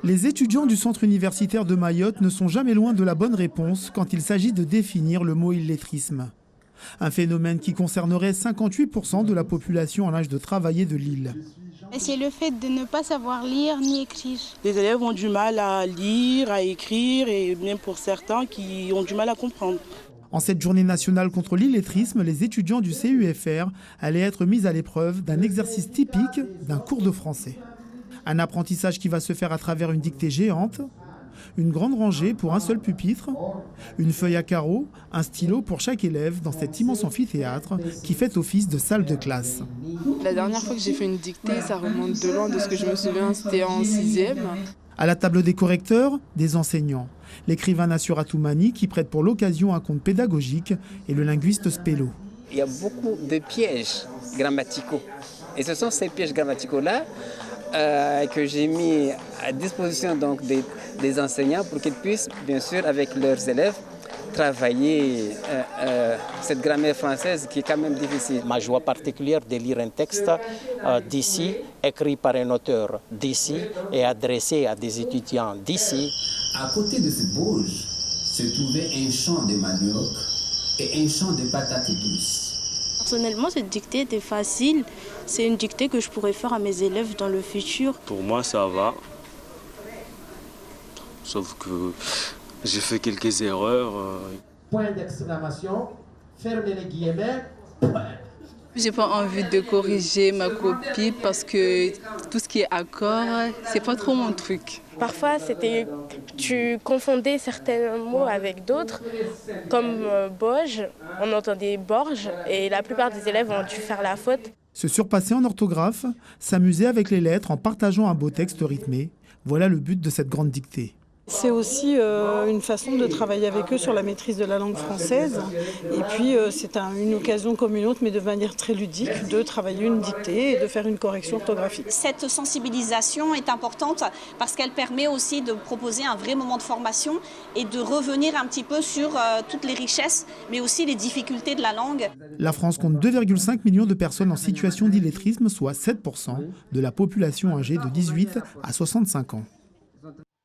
Les étudiants du centre universitaire de Mayotte ne sont jamais loin de la bonne réponse quand il s'agit de définir le mot illettrisme. Un phénomène qui concernerait 58% de la population en âge de travailler de l'île. C'est le fait de ne pas savoir lire ni écrire. Les élèves ont du mal à lire, à écrire et même pour certains qui ont du mal à comprendre. En cette journée nationale contre l'illettrisme, les étudiants du CUFR allaient être mis à l'épreuve d'un exercice typique d'un cours de français. Un apprentissage qui va se faire à travers une dictée géante, une grande rangée pour un seul pupitre, une feuille à carreaux, un stylo pour chaque élève dans cet immense amphithéâtre qui fait office de salle de classe. La dernière fois que j'ai fait une dictée, ça remonte de loin de ce que je me souviens, c'était en 6e. À la table des correcteurs, des enseignants. L'écrivain Nassura Toumani qui prête pour l'occasion un conte pédagogique et le linguiste Spello. Il y a beaucoup de pièges grammaticaux. Et ce sont ces pièges grammaticaux-là que j'ai mis à disposition donc des enseignants pour qu'ils puissent, bien sûr, avec leurs élèves, travailler cette grammaire française qui est quand même difficile. Ma joie particulière de lire un texte d'ici, écrit par un auteur d'ici et adressé à des étudiants d'ici. À côté de ce Bauge se trouvait un champ de manioc et un champ de patates douces. Personnellement, cette dictée était facile. C'est une dictée que je pourrais faire à mes élèves dans le futur. Pour moi, ça va. Sauf que j'ai fait quelques erreurs. Point d'exclamation, fermez les guillemets, point. J'ai pas envie de corriger ma copie parce que tout ce qui est accord, c'est pas trop mon truc. Parfois, tu confondais certains mots avec d'autres, comme Bauge, on entendait Borge, et la plupart des élèves ont dû faire la faute. Se surpasser en orthographe, s'amuser avec les lettres en partageant un beau texte rythmé, voilà le but de cette grande dictée. C'est aussi une façon de travailler avec eux sur la maîtrise de la langue française. Et puis c'est une occasion comme une autre, mais de manière très ludique, de travailler une dictée et de faire une correction orthographique. Cette sensibilisation est importante parce qu'elle permet aussi de proposer un vrai moment de formation et de revenir un petit peu sur toutes les richesses, mais aussi les difficultés de la langue. La France compte 2,5 millions de personnes en situation d'illettrisme, soit 7% de la population âgée de 18 à 65 ans.